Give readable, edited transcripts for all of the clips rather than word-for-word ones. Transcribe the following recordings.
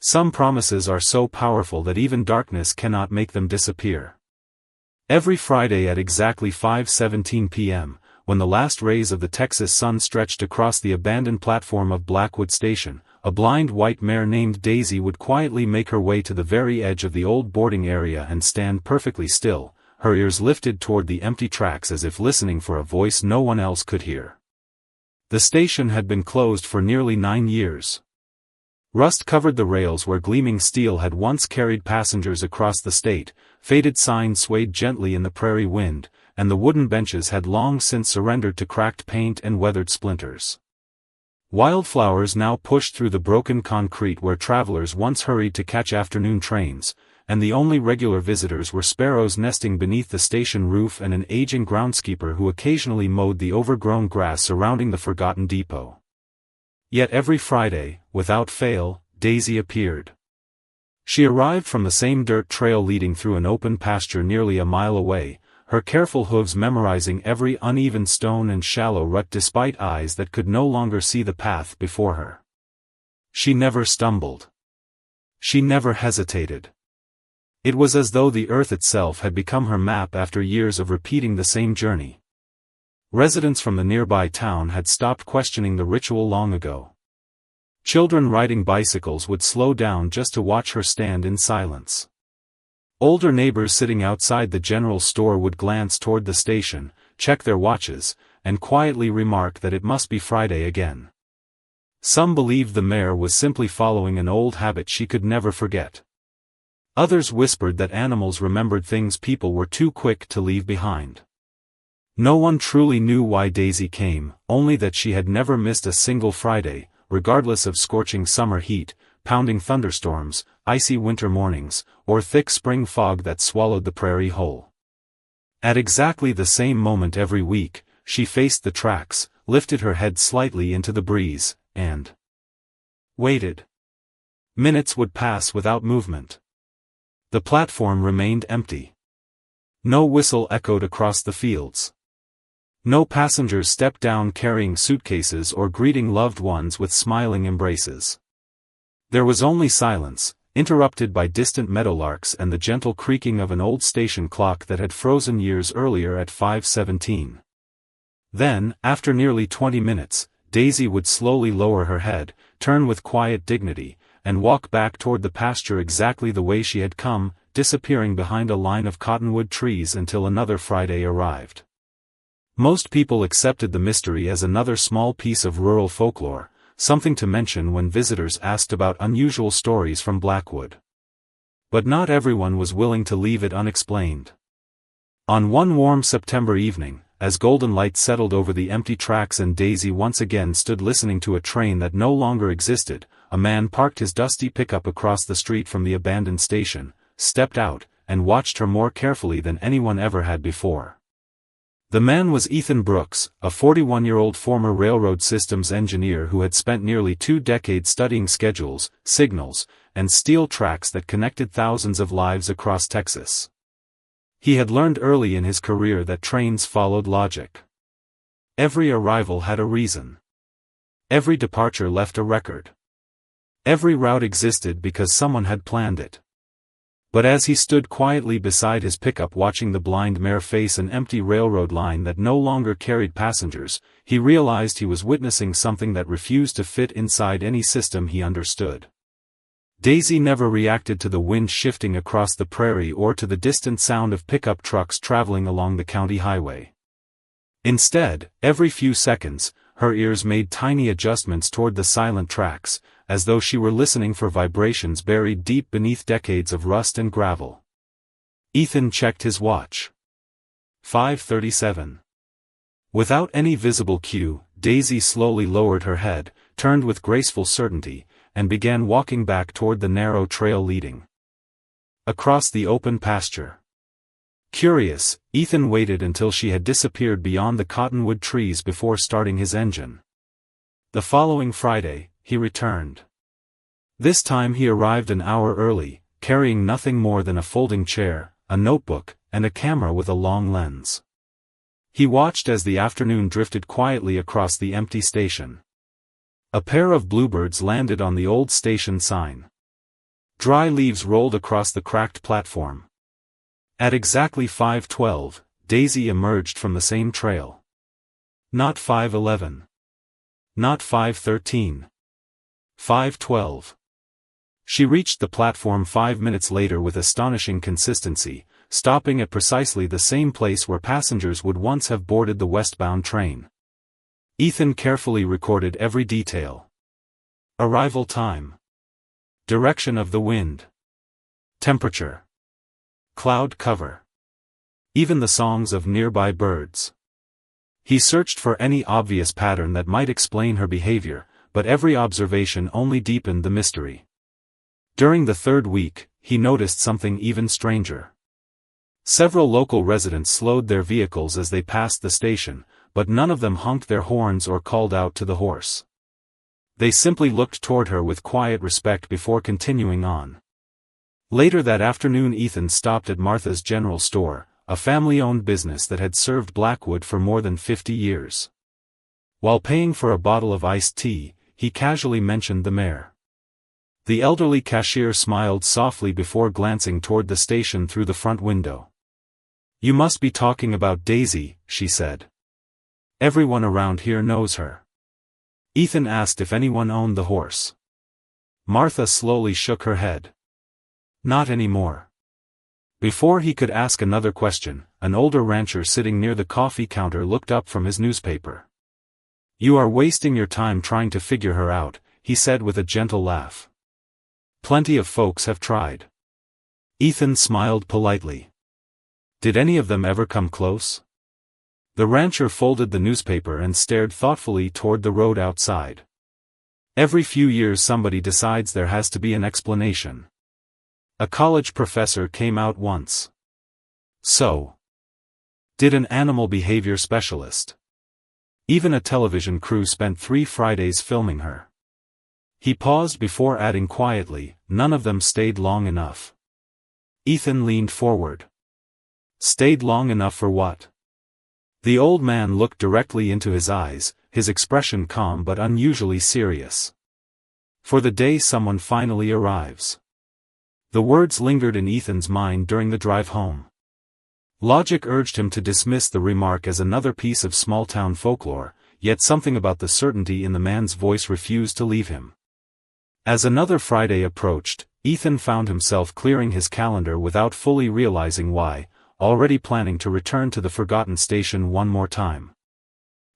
Some promises are so powerful that even darkness cannot make them disappear. Every Friday at exactly 5:17 p.m., when the last rays of the Texas sun stretched across the abandoned platform of Blackwood Station, a blind white mare named Daisy would quietly make her way to the very edge of the old boarding area and stand perfectly still, her ears lifted toward the empty tracks as if listening for a voice no one else could hear. The station had been closed for nearly 9 years. Rust covered the rails where gleaming steel had once carried passengers across the state, faded signs swayed gently in the prairie wind, and the wooden benches had long since surrendered to cracked paint and weathered splinters. Wildflowers now pushed through the broken concrete where travelers once hurried to catch afternoon trains, and the only regular visitors were sparrows nesting beneath the station roof and an aging groundskeeper who occasionally mowed the overgrown grass surrounding the forgotten depot. Yet every Friday, without fail, Daisy appeared. She arrived from the same dirt trail leading through an open pasture nearly a mile away, her careful hooves memorizing every uneven stone and shallow rut despite eyes that could no longer see the path before her. She never stumbled. She never hesitated. It was as though the earth itself had become her map after years of repeating the same journey. Residents from the nearby town had stopped questioning the ritual long ago. Children riding bicycles would slow down just to watch her stand in silence. Older neighbors sitting outside the general store would glance toward the station, check their watches, and quietly remark that it must be Friday again. Some believed the mare was simply following an old habit she could never forget. Others whispered that animals remembered things people were too quick to leave behind. No one truly knew why Daisy came, only that she had never missed a single Friday, regardless of scorching summer heat, pounding thunderstorms, icy winter mornings, or thick spring fog that swallowed the prairie whole. At exactly the same moment every week, she faced the tracks, lifted her head slightly into the breeze, and waited. Minutes would pass without movement. The platform remained empty. No whistle echoed across the fields. No passengers stepped down carrying suitcases or greeting loved ones with smiling embraces. There was only silence, interrupted by distant meadowlarks and the gentle creaking of an old station clock that had frozen years earlier at 5:17. Then, after nearly 20 minutes, Daisy would slowly lower her head, turn with quiet dignity, and walk back toward the pasture exactly the way she had come, disappearing behind a line of cottonwood trees until another Friday arrived. Most people accepted the mystery as another small piece of rural folklore, something to mention when visitors asked about unusual stories from Blackwood. But not everyone was willing to leave it unexplained. On one warm September evening, as golden light settled over the empty tracks and Daisy once again stood listening to a train that no longer existed, a man parked his dusty pickup across the street from the abandoned station, stepped out, and watched her more carefully than anyone ever had before. The man was Ethan Brooks, a 41-year-old former railroad systems engineer who had spent nearly 2 decades studying schedules, signals, and steel tracks that connected thousands of lives across Texas. He had learned early in his career that trains followed logic. Every arrival had a reason. Every departure left a record. Every route existed because someone had planned it. But as he stood quietly beside his pickup watching the blind mare face an empty railroad line that no longer carried passengers, he realized he was witnessing something that refused to fit inside any system he understood. Daisy never reacted to the wind shifting across the prairie or to the distant sound of pickup trucks traveling along the county highway. Instead, every few seconds, her ears made tiny adjustments toward the silent tracks, as though she were listening for vibrations buried deep beneath decades of rust and gravel. Ethan checked his watch. 5:37. Without any visible cue, Daisy slowly lowered her head, turned with graceful certainty, and began walking back toward the narrow trail leading across the open pasture. Curious, Ethan waited until she had disappeared beyond the cottonwood trees before starting his engine. The following Friday, he returned. This time he arrived an hour early, carrying nothing more than a folding chair, a notebook, and a camera with a long lens. He watched as the afternoon drifted quietly across the empty station. A pair of bluebirds landed on the old station sign. Dry leaves rolled across the cracked platform. At exactly 5:12, Daisy emerged from the same trail. Not 5:11. Not 5:13. 5:12. She reached the platform 5 minutes later with astonishing consistency, stopping at precisely the same place where passengers would once have boarded the westbound train. Ethan carefully recorded every detail. Arrival time. Direction of the wind. Temperature. Cloud cover. Even the songs of nearby birds. He searched for any obvious pattern that might explain her behavior, but every observation only deepened the mystery. During the third week, he noticed something even stranger. Several local residents slowed their vehicles as they passed the station, but none of them honked their horns or called out to the horse. They simply looked toward her with quiet respect before continuing on. Later that afternoon, Ethan stopped at Martha's General Store, a family-owned business that had served Blackwood for more than 50 years. While paying for a bottle of iced tea, he casually mentioned the mare. The elderly cashier smiled softly before glancing toward the station through the front window. "You must be talking about Daisy," she said. "Everyone around here knows her." Ethan asked if anyone owned the horse. Martha slowly shook her head. "Not anymore." Before he could ask another question, an older rancher sitting near the coffee counter looked up from his newspaper. "You are wasting your time trying to figure her out," he said with a gentle laugh. "Plenty of folks have tried." Ethan smiled politely. "Did any of them ever come close?" The rancher folded the newspaper and stared thoughtfully toward the road outside. "Every few years somebody decides there has to be an explanation. A college professor came out once. So did an animal behavior specialist. Even a television crew spent 3 Fridays filming her." He paused before adding quietly, "None of them stayed long enough." Ethan leaned forward. "Stayed long enough for what?" The old man looked directly into his eyes, his expression calm but unusually serious. "For the day someone finally arrives." The words lingered in Ethan's mind during the drive home. Logic urged him to dismiss the remark as another piece of small-town folklore, yet something about the certainty in the man's voice refused to leave him. As another Friday approached, Ethan found himself clearing his calendar without fully realizing why, already planning to return to the forgotten station one more time.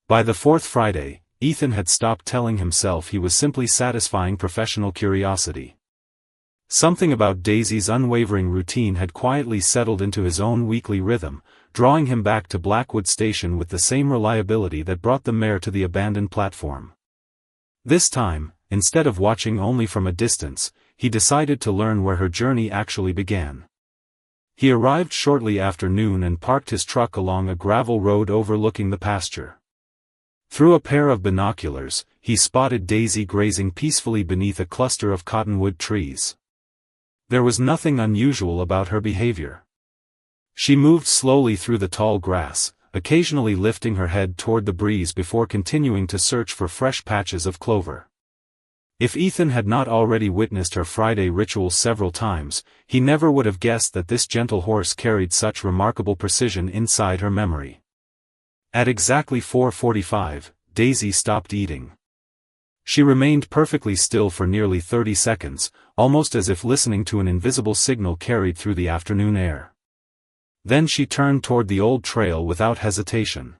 By the 4th Friday, Ethan had stopped telling himself he was simply satisfying professional curiosity. Something about Daisy's unwavering routine had quietly settled into his own weekly rhythm, drawing him back to Blackwood Station with the same reliability that brought the mare to the abandoned platform. This time, instead of watching only from a distance, he decided to learn where her journey actually began. He arrived shortly after noon and parked his truck along a gravel road overlooking the pasture. Through a pair of binoculars, he spotted Daisy grazing peacefully beneath a cluster of cottonwood trees. There was nothing unusual about her behavior. She moved slowly through the tall grass, occasionally lifting her head toward the breeze before continuing to search for fresh patches of clover. If Ethan had not already witnessed her Friday ritual several times, he never would have guessed that this gentle horse carried such remarkable precision inside her memory. At exactly 4:45, Daisy stopped eating. She remained perfectly still for nearly 30 seconds, almost as if listening to an invisible signal carried through the afternoon air. Then she turned toward the old trail without hesitation.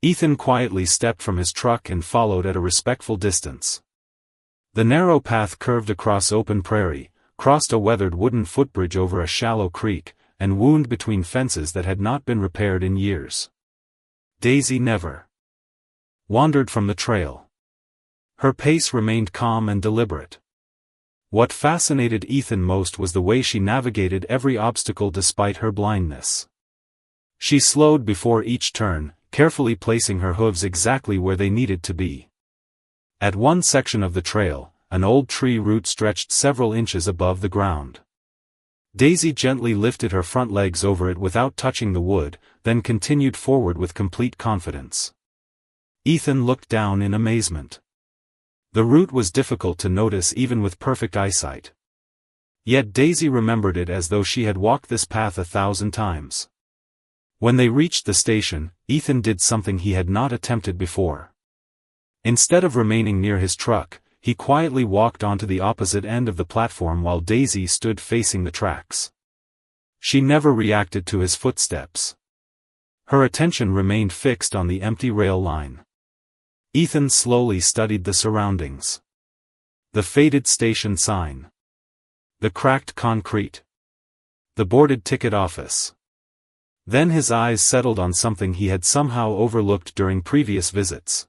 Ethan quietly stepped from his truck and followed at a respectful distance. The narrow path curved across open prairie, crossed a weathered wooden footbridge over a shallow creek, and wound between fences that had not been repaired in years. Daisy never wandered from the trail. Her pace remained calm and deliberate. What fascinated Ethan most was the way she navigated every obstacle despite her blindness. She slowed before each turn, carefully placing her hooves exactly where they needed to be. At one section of the trail, an old tree root stretched several inches above the ground. Daisy gently lifted her front legs over it without touching the wood, then continued forward with complete confidence. Ethan looked down in amazement. The root was difficult to notice even with perfect eyesight. Yet Daisy remembered it as though she had walked this path 1,000 times. When they reached the station, Ethan did something he had not attempted before. Instead of remaining near his truck, he quietly walked onto the opposite end of the platform while Daisy stood facing the tracks. She never reacted to his footsteps. Her attention remained fixed on the empty rail line. Ethan slowly studied the surroundings. The faded station sign. The cracked concrete. The boarded ticket office. Then his eyes settled on something he had somehow overlooked during previous visits.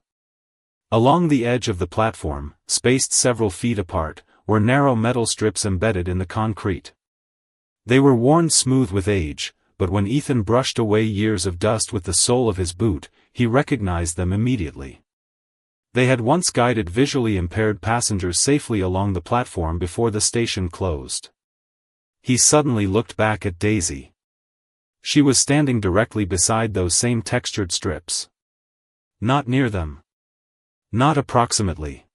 Along the edge of the platform, spaced several feet apart, were narrow metal strips embedded in the concrete. They were worn smooth with age, but when Ethan brushed away years of dust with the sole of his boot, he recognized them immediately. They had once guided visually impaired passengers safely along the platform before the station closed. He suddenly looked back at Daisy. She was standing directly beside those same textured strips. Not near them. Not approximately.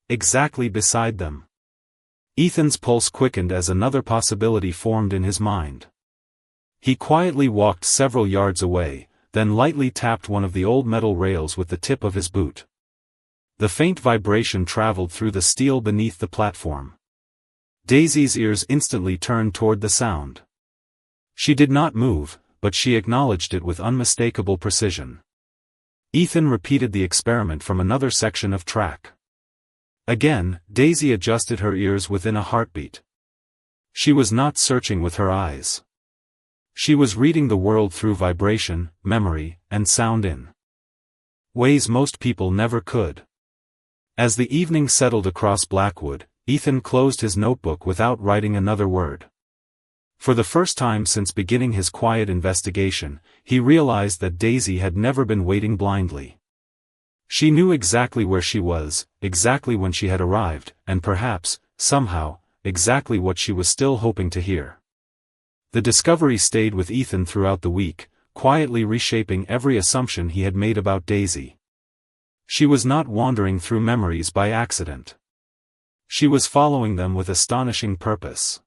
Exactly beside them. Ethan's pulse quickened as another possibility formed in his mind. He quietly walked several yards away, then lightly tapped one of the old metal rails with the tip of his boot. The faint vibration traveled through the steel beneath the platform. Daisy's ears instantly turned toward the sound. She did not move, but she acknowledged it with unmistakable precision. Ethan repeated the experiment from another section of track. Again, Daisy adjusted her ears within a heartbeat. She was not searching with her eyes. She was reading the world through vibration, memory, and sound in ways most people never could. As the evening settled across Blackwood, Ethan closed his notebook without writing another word. For the first time since beginning his quiet investigation, he realized that Daisy had never been waiting blindly. She knew exactly where she was, exactly when she had arrived, and perhaps, somehow, exactly what she was still hoping to hear. The discovery stayed with Ethan throughout the week, quietly reshaping every assumption he had made about Daisy. She was not wandering through memories by accident. She was following them with astonishing purpose.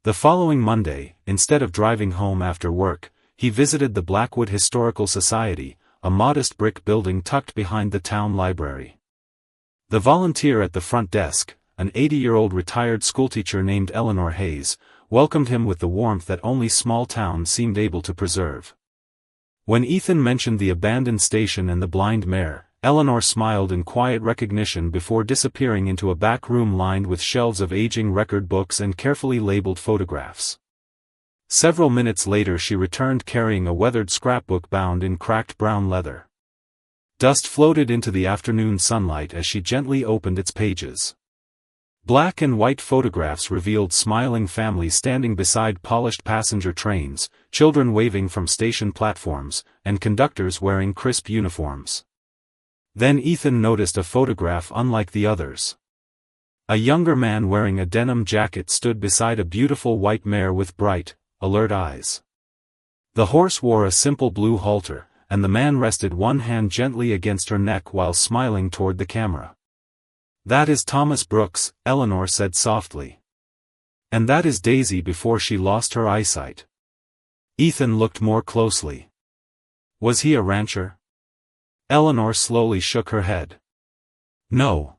The following Monday, instead of driving home after work, he visited the Blackwood Historical Society, a modest brick building tucked behind the town library. The volunteer at the front desk, an 80-year-old retired schoolteacher named Eleanor Hayes, welcomed him with the warmth that only small towns seemed able to preserve. When Ethan mentioned the abandoned station and the blind mare, Eleanor smiled in quiet recognition before disappearing into a back room lined with shelves of aging record books and carefully labeled photographs. Several minutes later she returned carrying a weathered scrapbook bound in cracked brown leather. Dust floated into the afternoon sunlight as she gently opened its pages. Black and white photographs revealed smiling families standing beside polished passenger trains, children waving from station platforms, and conductors wearing crisp uniforms. Then Ethan noticed a photograph unlike the others. A younger man wearing a denim jacket stood beside a beautiful white mare with bright, alert eyes. The horse wore a simple blue halter, and the man rested one hand gently against her neck while smiling toward the camera. "That is Thomas Brooks," Eleanor said softly. "And that is Daisy before she lost her eyesight." Ethan looked more closely. Was he a rancher? Eleanor slowly shook her head. No.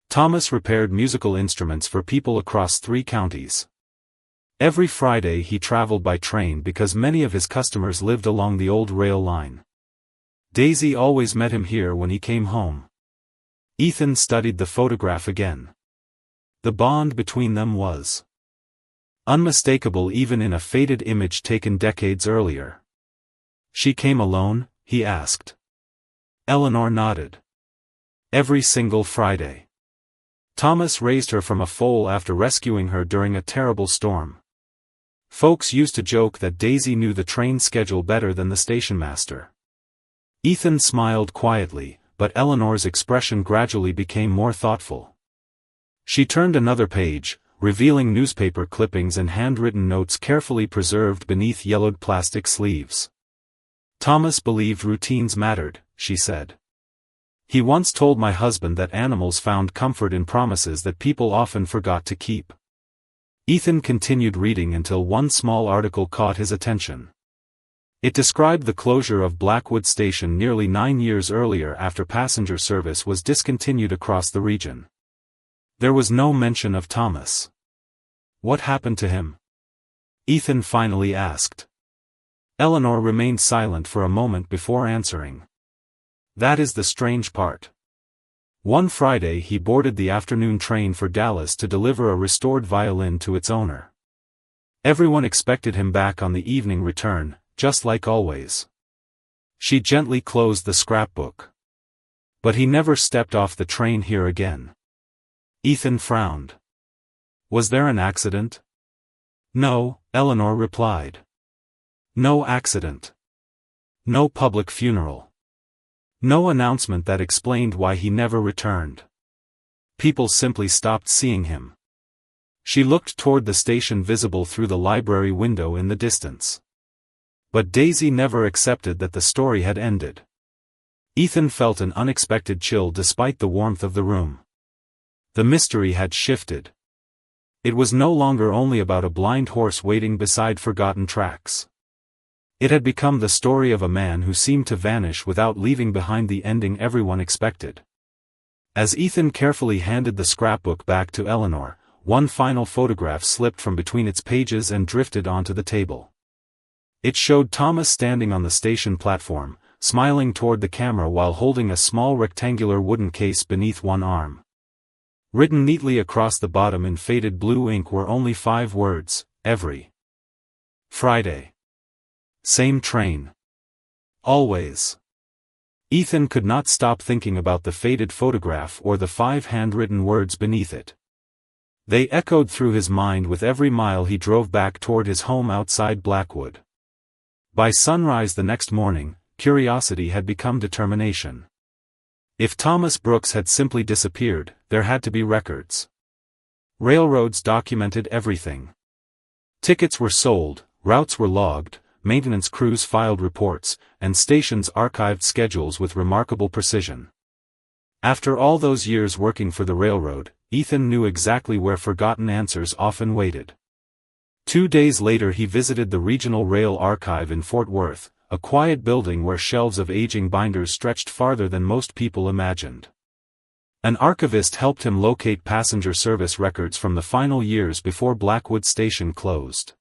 Thomas repaired musical instruments for people across 3 counties. Every Friday he traveled by train because many of his customers lived along the old rail line. Daisy always met him here when he came home. Ethan studied the photograph again. The bond between them was unmistakable even in a faded image taken decades earlier. "She came alone?" he asked. Eleanor nodded. "Every single Friday. Thomas raised her from a foal after rescuing her during a terrible storm. Folks used to joke that Daisy knew the train schedule better than the station master." Ethan smiled quietly, but Eleanor's expression gradually became more thoughtful. She turned another page, revealing newspaper clippings and handwritten notes carefully preserved beneath yellowed plastic sleeves. "Thomas believed routines mattered," she said. "He once told my husband that animals found comfort in promises that people often forgot to keep. Ethan continued reading until one small article caught his attention. It described the closure of Blackwood Station nearly 9 years earlier after passenger service was discontinued across the region. There was no mention of Thomas. What happened to him? Ethan finally asked. Eleanor remained silent for a moment before answering. That is the strange part. One Friday he boarded the afternoon train for Dallas to deliver a restored violin to its owner. Everyone expected him back on the evening return, just like always. She gently closed the scrapbook. But he never stepped off the train here again. Ethan frowned. Was there an accident? No, Eleanor replied. No accident. No public funeral. No announcement that explained why he never returned. People simply stopped seeing him. She looked toward the station visible through the library window in the distance. But Daisy never accepted that the story had ended. Ethan felt an unexpected chill despite the warmth of the room. The mystery had shifted. It was no longer only about a blind horse waiting beside forgotten tracks. It had become the story of a man who seemed to vanish without leaving behind the ending everyone expected. As Ethan carefully handed the scrapbook back to Eleanor, one final photograph slipped from between its pages and drifted onto the table. It showed Thomas standing on the station platform, smiling toward the camera while holding a small rectangular wooden case beneath one arm. Written neatly across the bottom in faded blue ink were only 5 words, every Friday. Same train. Always. Ethan could not stop thinking about the faded photograph or the 5 handwritten words beneath it. They echoed through his mind with every mile he drove back toward his home outside Blackwood. By sunrise the next morning, curiosity had become determination. If Thomas Brooks had simply disappeared, there had to be records. Railroads documented everything. Tickets were sold, routes were logged, maintenance crews filed reports, and stations archived schedules with remarkable precision. After all those years working for the railroad, Ethan knew exactly where forgotten answers often waited. 2 days later he visited the Regional Rail Archive in Fort Worth, a quiet building where shelves of aging binders stretched farther than most people imagined. An archivist helped him locate passenger service records from the final years before Blackwood Station closed.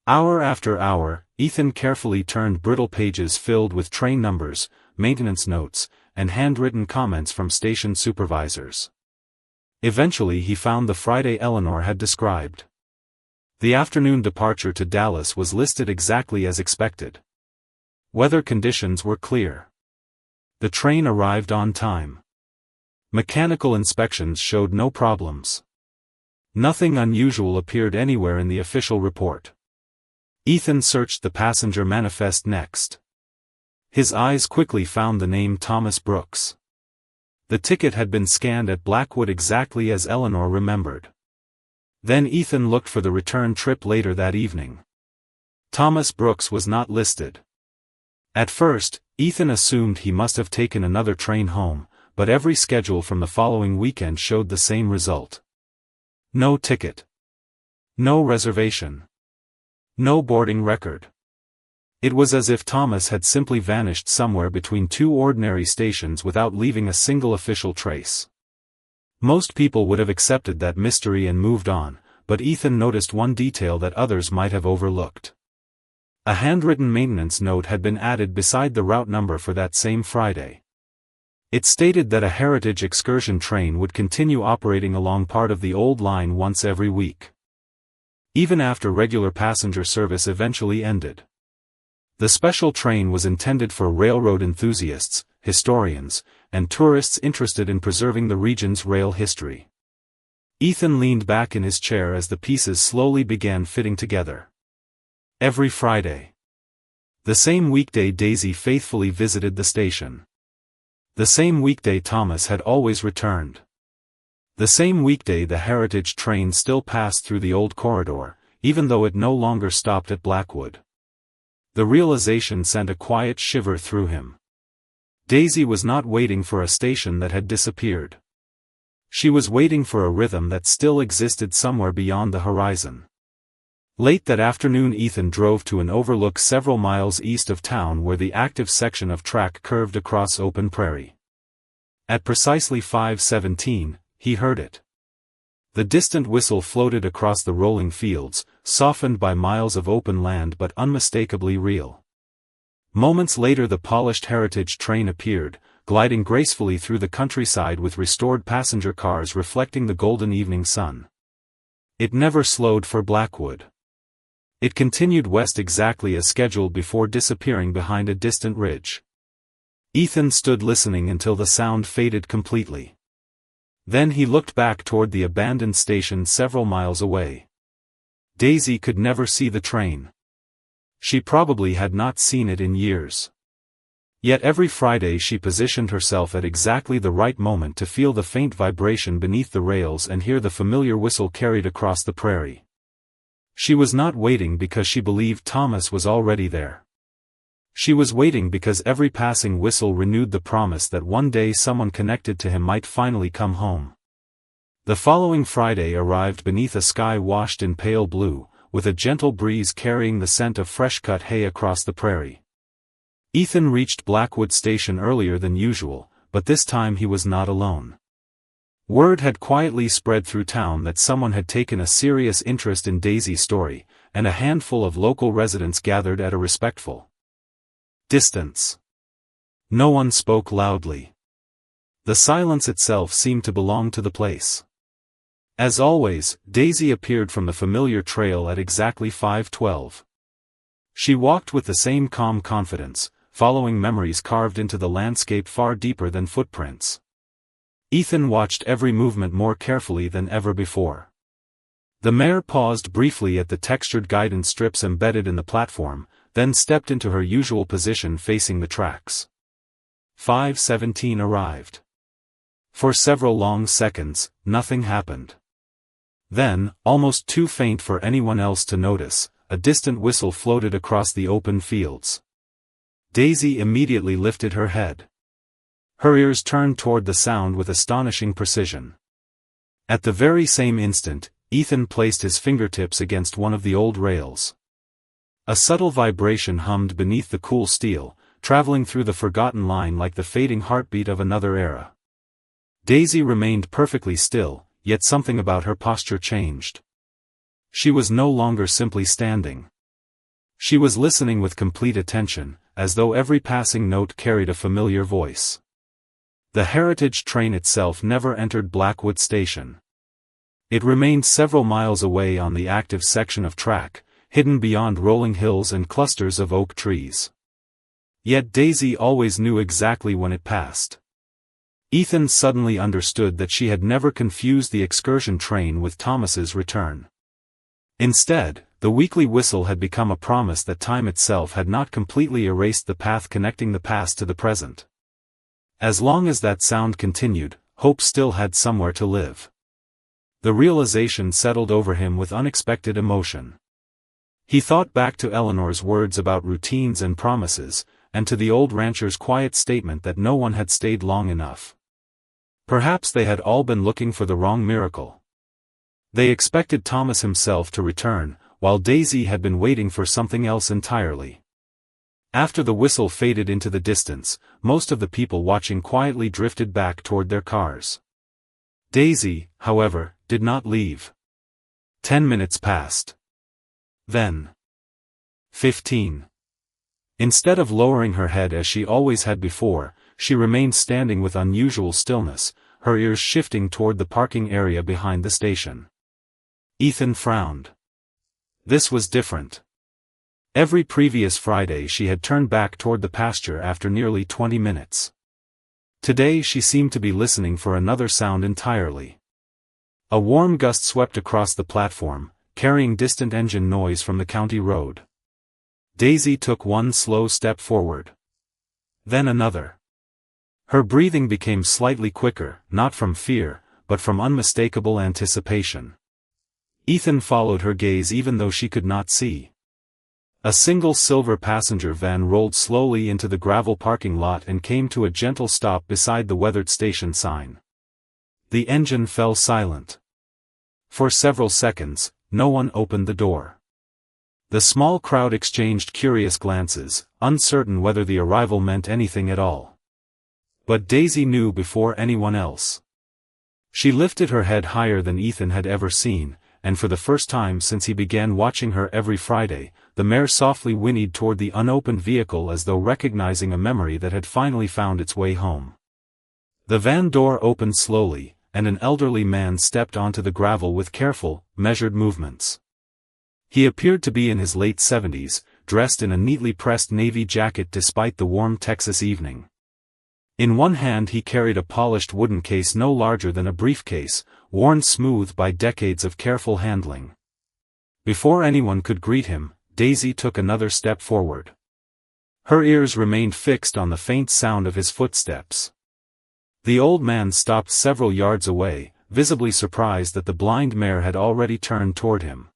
Hour after hour, Ethan carefully turned brittle pages filled with train numbers, maintenance notes, and handwritten comments from station supervisors. Eventually he found the Friday Eleanor had described. The afternoon departure to Dallas was listed exactly as expected. Weather conditions were clear. The train arrived on time. Mechanical inspections showed no problems. Nothing unusual appeared anywhere in the official report. Ethan searched the passenger manifest next. His eyes quickly found the name Thomas Brooks. The ticket had been scanned at Blackwood exactly as Eleanor remembered. Then Ethan looked for the return trip later that evening. Thomas Brooks was not listed. At first, Ethan assumed he must have taken another train home, but every schedule from the following weekend showed the same result. No ticket. No reservation. No boarding record. It was as if Thomas had simply vanished somewhere between 2 ordinary stations without leaving a single official trace. Most people would have accepted that mystery and moved on, but Ethan noticed one detail that others might have overlooked. A handwritten maintenance note had been added beside the route number for that same Friday. It stated that a Heritage excursion train would continue operating along part of the old line once every week, even after regular passenger service eventually ended. The special train was intended for railroad enthusiasts, historians, and tourists interested in preserving the region's rail history. Ethan leaned back in his chair as the pieces slowly began fitting together. Every Friday. The same weekday Daisy faithfully visited the station. The same weekday Thomas had always returned. The same weekday the Heritage train still passed through the old corridor, even though it no longer stopped at Blackwood. The realization sent a quiet shiver through him. Daisy was not waiting for a station that had disappeared. She was waiting for a rhythm that still existed somewhere beyond the horizon. Late that afternoon Ethan drove to an overlook several miles east of town where the active section of track curved across open prairie. At precisely 5:17, he heard it. The distant whistle floated across the rolling fields, softened by miles of open land but unmistakably real. Moments later the polished heritage train appeared, gliding gracefully through the countryside with restored passenger cars reflecting the golden evening sun. It never slowed for Blackwood. It continued west exactly as scheduled before disappearing behind a distant ridge. Ethan stood listening until the sound faded completely. Then he looked back toward the abandoned station several miles away. Daisy could never see the train. She probably had not seen it in years. Yet every Friday she positioned herself at exactly the right moment to feel the faint vibration beneath the rails and hear the familiar whistle carried across the prairie. She was not waiting because she believed Thomas was already there. She was waiting because every passing whistle renewed the promise that one day someone connected to him might finally come home. The following Friday arrived beneath a sky washed in pale blue, with a gentle breeze carrying the scent of fresh-cut hay across the prairie. Ethan reached Blackwood Station earlier than usual, but this time he was not alone. Word had quietly spread through town that someone had taken a serious interest in Daisy's story, and a handful of local residents gathered at a respectful distance. No one spoke loudly. The silence itself seemed to belong to the place. As always, Daisy appeared from the familiar trail at exactly 5:12. She walked with the same calm confidence, following memories carved into the landscape far deeper than footprints. Ethan watched every movement more carefully than ever before. The mare paused briefly at the textured guidance strips embedded in the platform, then stepped into her usual position facing the tracks. 5:17 arrived. For several long seconds, nothing happened. Then, almost too faint for anyone else to notice, a distant whistle floated across the open fields. Daisy immediately lifted her head. Her ears turned toward the sound with astonishing precision. At the very same instant, Ethan placed his fingertips against one of the old rails. A subtle vibration hummed beneath the cool steel, traveling through the forgotten line like the fading heartbeat of another era. Daisy remained perfectly still, yet something about her posture changed. She was no longer simply standing. She was listening with complete attention, as though every passing note carried a familiar voice. The heritage train itself never entered Blackwood Station. It remained several miles away on the active section of track, hidden beyond rolling hills and clusters of oak trees. Yet Daisy always knew exactly when it passed. Ethan suddenly understood that she had never confused the excursion train with Thomas's return. Instead, the weekly whistle had become a promise that time itself had not completely erased the path connecting the past to the present. As long as that sound continued, hope still had somewhere to live. The realization settled over him with unexpected emotion. He thought back to Eleanor's words about routines and promises, and to the old rancher's quiet statement that no one had stayed long enough. Perhaps they had all been looking for the wrong miracle. They expected Thomas himself to return, while Daisy had been waiting for something else entirely. After the whistle faded into the distance, most of the people watching quietly drifted back toward their cars. Daisy, however, did not leave. 10 minutes passed. Then 15. Instead of lowering her head as she always had before, she remained standing with unusual stillness, her ears shifting toward the parking area behind the station. Ethan frowned. This was different. Every previous Friday she had turned back toward the pasture after nearly 20 minutes. Today she seemed to be listening for another sound entirely. A warm gust swept across the platform, carrying distant engine noise from the county road. Daisy took one slow step forward. Then another. Her breathing became slightly quicker, not from fear, but from unmistakable anticipation. Ethan followed her gaze even though she could not see. A single silver passenger van rolled slowly into the gravel parking lot and came to a gentle stop beside the weathered station sign. The engine fell silent. For several seconds, no one opened the door. The small crowd exchanged curious glances, uncertain whether the arrival meant anything at all. But Daisy knew before anyone else. She lifted her head higher than Ethan had ever seen, and for the first time since he began watching her every Friday, the mare softly whinnied toward the unopened vehicle as though recognizing a memory that had finally found its way home. The van door opened slowly, and an elderly man stepped onto the gravel with careful, measured movements. He appeared to be in his late 70s, dressed in a neatly pressed navy jacket despite the warm Texas evening. In one hand he carried a polished wooden case no larger than a briefcase, worn smooth by decades of careful handling. Before anyone could greet him, Daisy took another step forward. Her ears remained fixed on the faint sound of his footsteps. The old man stopped several yards away, visibly surprised that the blind mare had already turned toward him.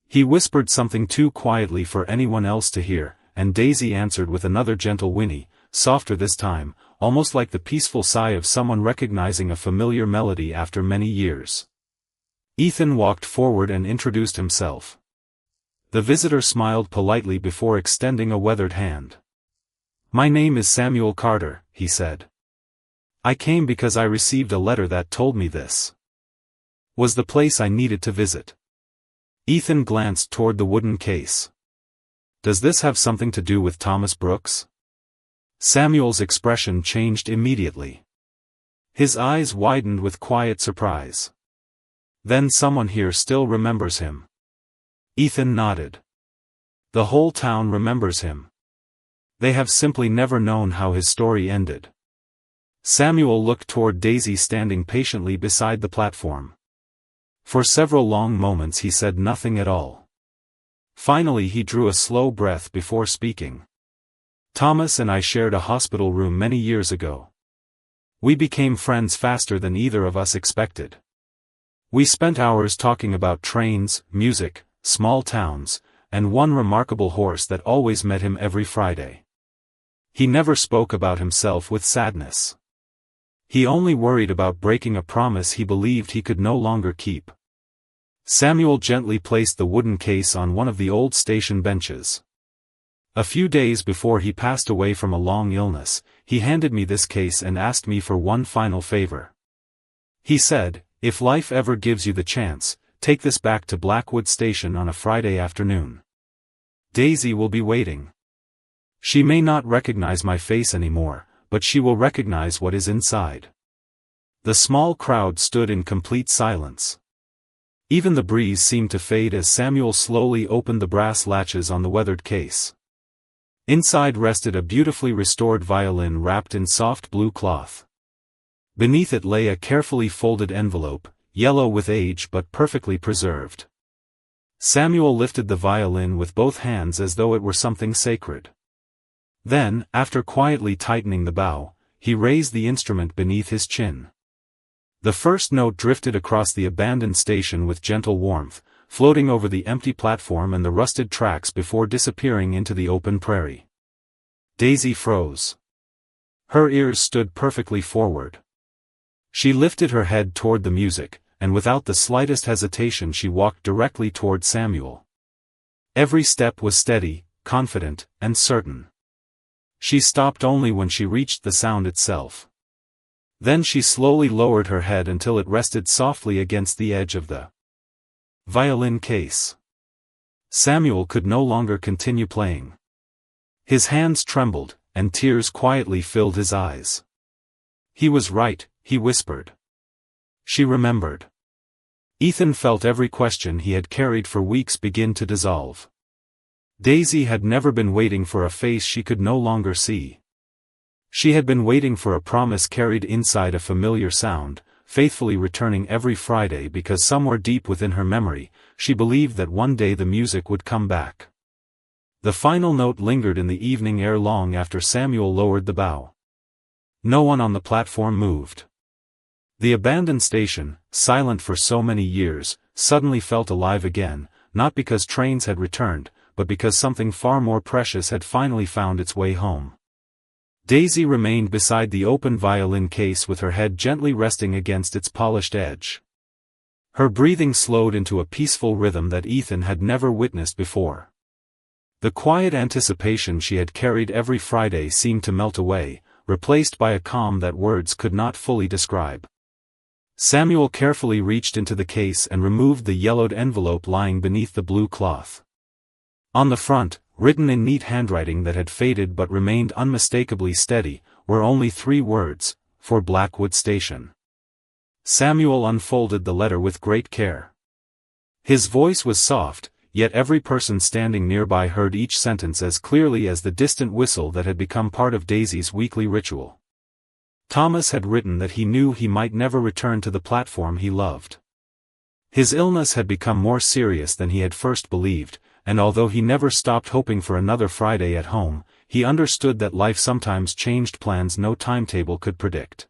He whispered something too quietly for anyone else to hear, and Daisy answered with another gentle whinny, softer this time, almost like the peaceful sigh of someone recognizing a familiar melody after many years. Ethan walked forward and introduced himself. The visitor smiled politely before extending a weathered hand. "My name is Samuel Carter," he said. "I came because I received a letter that told me this was the place I needed to visit." Ethan glanced toward the wooden case. "Does this have something to do with Thomas Brooks?" Samuel's expression changed immediately. His eyes widened with quiet surprise. "Then someone here still remembers him." Ethan nodded. "The whole town remembers him. They have simply never known how his story ended." Samuel looked toward Daisy standing patiently beside the platform. For several long moments he said nothing at all. Finally he drew a slow breath before speaking. "Thomas and I shared a hospital room many years ago. We became friends faster than either of us expected. We spent hours talking about trains, music, small towns, and one remarkable horse that always met him every Friday. He never spoke about himself with sadness. He only worried about breaking a promise he believed he could no longer keep." Samuel gently placed the wooden case on one of the old station benches. "A few days before he passed away from a long illness, he handed me this case and asked me for one final favor. He said, 'If life ever gives you the chance, take this back to Blackwood Station on a Friday afternoon. Daisy will be waiting. She may not recognize my face anymore, but she will recognize what is inside.'" The small crowd stood in complete silence. Even the breeze seemed to fade as Samuel slowly opened the brass latches on the weathered case. Inside rested a beautifully restored violin wrapped in soft blue cloth. Beneath it lay a carefully folded envelope, yellow with age but perfectly preserved. Samuel lifted the violin with both hands as though it were something sacred. Then, after quietly tightening the bow, he raised the instrument beneath his chin. The first note drifted across the abandoned station with gentle warmth, floating over the empty platform and the rusted tracks before disappearing into the open prairie. Daisy froze. Her ears stood perfectly forward. She lifted her head toward the music, and without the slightest hesitation she walked directly toward Samuel. Every step was steady, confident, and certain. She stopped only when she reached the sound itself. Then she slowly lowered her head until it rested softly against the edge of the violin case. Samuel could no longer continue playing. His hands trembled, and tears quietly filled his eyes. "He was right," he whispered. She remembered. Ethan felt every question he had carried for weeks begin to dissolve. Daisy had never been waiting for a face she could no longer see. She had been waiting for a promise carried inside a familiar sound, faithfully returning every Friday because somewhere deep within her memory, she believed that one day the music would come back. The final note lingered in the evening air long after Samuel lowered the bow. No one on the platform moved. The abandoned station, silent for so many years, suddenly felt alive again, not because trains had returned, but because something far more precious had finally found its way home. Daisy remained beside the open violin case with her head gently resting against its polished edge. Her breathing slowed into a peaceful rhythm that Ethan had never witnessed before. The quiet anticipation she had carried every Friday seemed to melt away, replaced by a calm that words could not fully describe. Samuel carefully reached into the case and removed the yellowed envelope lying beneath the blue cloth. On the front, written in neat handwriting that had faded but remained unmistakably steady, were only 3 words, "For Blackwood Station." Samuel unfolded the letter with great care. His voice was soft, yet every person standing nearby heard each sentence as clearly as the distant whistle that had become part of Daisy's weekly ritual. Thomas had written that he knew he might never return to the platform he loved. His illness had become more serious than he had first believed, and although he never stopped hoping for another Friday at home, he understood that life sometimes changed plans no timetable could predict.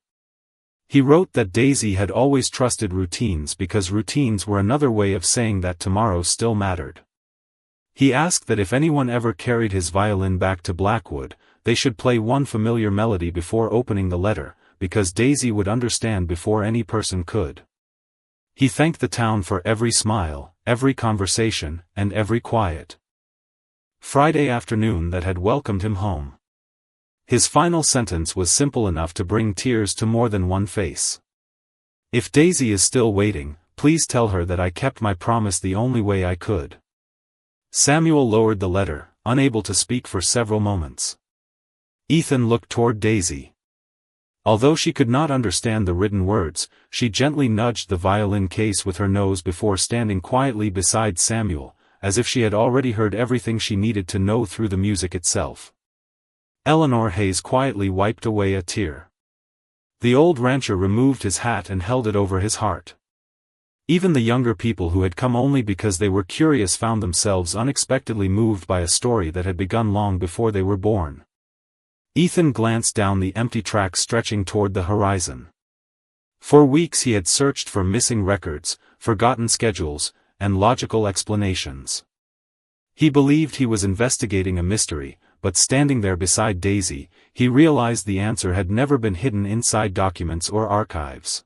He wrote that Daisy had always trusted routines because routines were another way of saying that tomorrow still mattered. He asked that if anyone ever carried his violin back to Blackwood, they should play one familiar melody before opening the letter, because Daisy would understand before any person could. He thanked the town for every smile, every conversation, and every quiet Friday afternoon that had welcomed him home. His final sentence was simple enough to bring tears to more than one face. "If Daisy is still waiting, please tell her that I kept my promise the only way I could." Samuel lowered the letter, unable to speak for several moments. Ethan looked toward Daisy. Although she could not understand the written words, she gently nudged the violin case with her nose before standing quietly beside Samuel, as if she had already heard everything she needed to know through the music itself. Eleanor Hayes quietly wiped away a tear. The old rancher removed his hat and held it over his heart. Even the younger people who had come only because they were curious found themselves unexpectedly moved by a story that had begun long before they were born. Ethan glanced down the empty track stretching toward the horizon. For weeks he had searched for missing records, forgotten schedules, and logical explanations. He believed he was investigating a mystery, but standing there beside Daisy, he realized the answer had never been hidden inside documents or archives.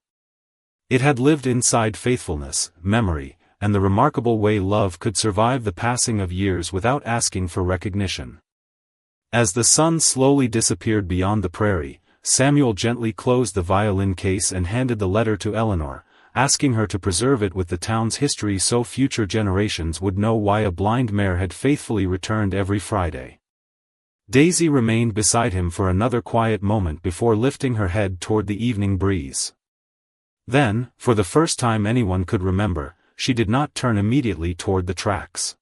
It had lived inside faithfulness, memory, and the remarkable way love could survive the passing of years without asking for recognition. As the sun slowly disappeared beyond the prairie, Samuel gently closed the violin case and handed the letter to Eleanor, asking her to preserve it with the town's history so future generations would know why a blind mare had faithfully returned every Friday. Daisy remained beside him for another quiet moment before lifting her head toward the evening breeze. Then, for the first time anyone could remember, she did not turn immediately toward the tracks.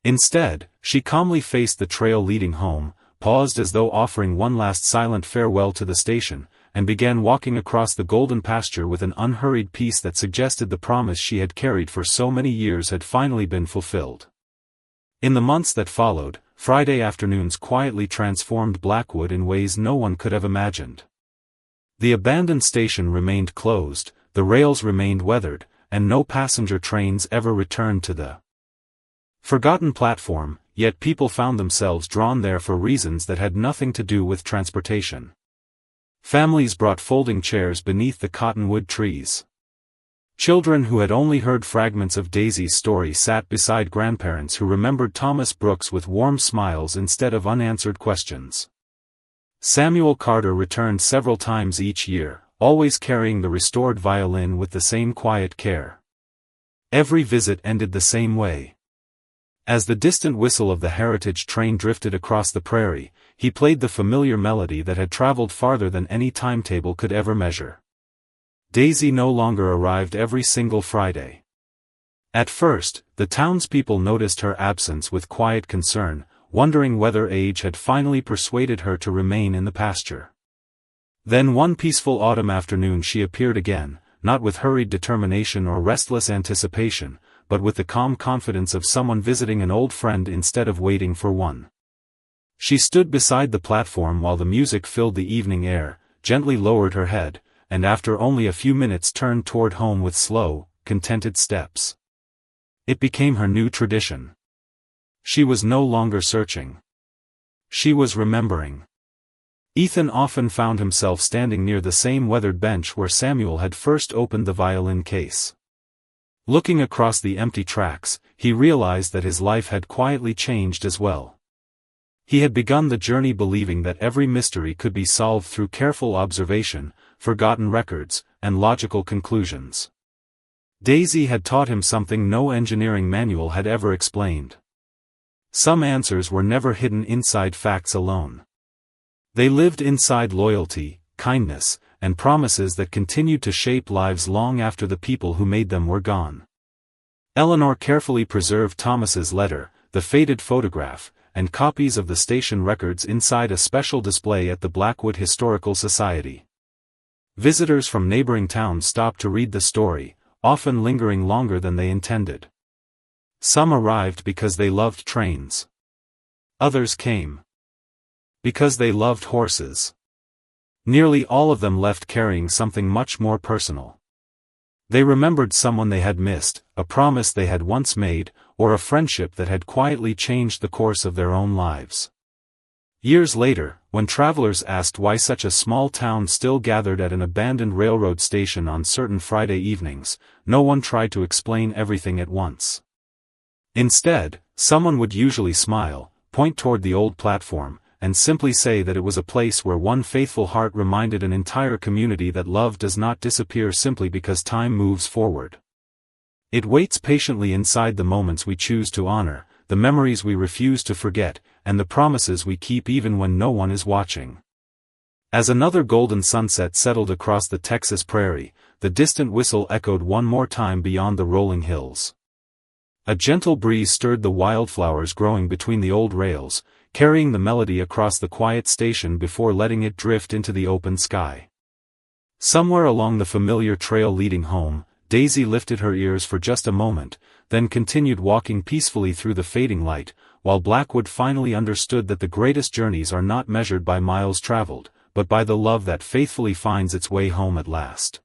Instead, she calmly faced the trail leading home, paused as though offering one last silent farewell to the station, and began walking across the golden pasture with an unhurried peace that suggested the promise she had carried for so many years had finally been fulfilled. In the months that followed, Friday afternoons quietly transformed Blackwood in ways no one could have imagined. The abandoned station remained closed, the rails remained weathered, and no passenger trains ever returned to the forgotten platform, yet people found themselves drawn there for reasons that had nothing to do with transportation. Families brought folding chairs beneath the cottonwood trees. Children who had only heard fragments of Daisy's story sat beside grandparents who remembered Thomas Brooks with warm smiles instead of unanswered questions. Samuel Carter returned several times each year, always carrying the restored violin with the same quiet care. Every visit ended the same way. As the distant whistle of the heritage train drifted across the prairie, he played the familiar melody that had traveled farther than any timetable could ever measure. Daisy no longer arrived every single Friday. At first, the townspeople noticed her absence with quiet concern, wondering whether age had finally persuaded her to remain in the pasture. Then one peaceful autumn afternoon she appeared again, not with hurried determination or restless anticipation, but with the calm confidence of someone visiting an old friend instead of waiting for one. She stood beside the platform while the music filled the evening air, gently lowered her head, and after only a few minutes turned toward home with slow, contented steps. It became her new tradition. She was no longer searching. She was remembering. Ethan often found himself standing near the same weathered bench where Samuel had first opened the violin case. Looking across the empty tracks, he realized that his life had quietly changed as well. He had begun the journey believing that every mystery could be solved through careful observation, forgotten records, and logical conclusions. Daisy had taught him something no engineering manual had ever explained. Some answers were never hidden inside facts alone. They lived inside loyalty, kindness, and promises that continued to shape lives long after the people who made them were gone. Eleanor carefully preserved Thomas's letter, the faded photograph, and copies of the station records inside a special display at the Blackwood Historical Society. Visitors from neighboring towns stopped to read the story, often lingering longer than they intended. Some arrived because they loved trains. Others came because they loved horses. Nearly all of them left carrying something much more personal. They remembered someone they had missed, a promise they had once made, or a friendship that had quietly changed the course of their own lives. Years later, when travelers asked why such a small town still gathered at an abandoned railroad station on certain Friday evenings, no one tried to explain everything at once. Instead, someone would usually smile, point toward the old platform, and simply say that it was a place where one faithful heart reminded an entire community that love does not disappear simply because time moves forward. It waits patiently inside the moments we choose to honor, the memories we refuse to forget, and the promises we keep even when no one is watching. As another golden sunset settled across the Texas prairie, the distant whistle echoed one more time beyond the rolling hills. A gentle breeze stirred the wildflowers growing between the old rails, carrying the melody across the quiet station before letting it drift into the open sky. Somewhere along the familiar trail leading home, Daisy lifted her ears for just a moment, then continued walking peacefully through the fading light, while Blackwood finally understood that the greatest journeys are not measured by miles traveled, but by the love that faithfully finds its way home at last.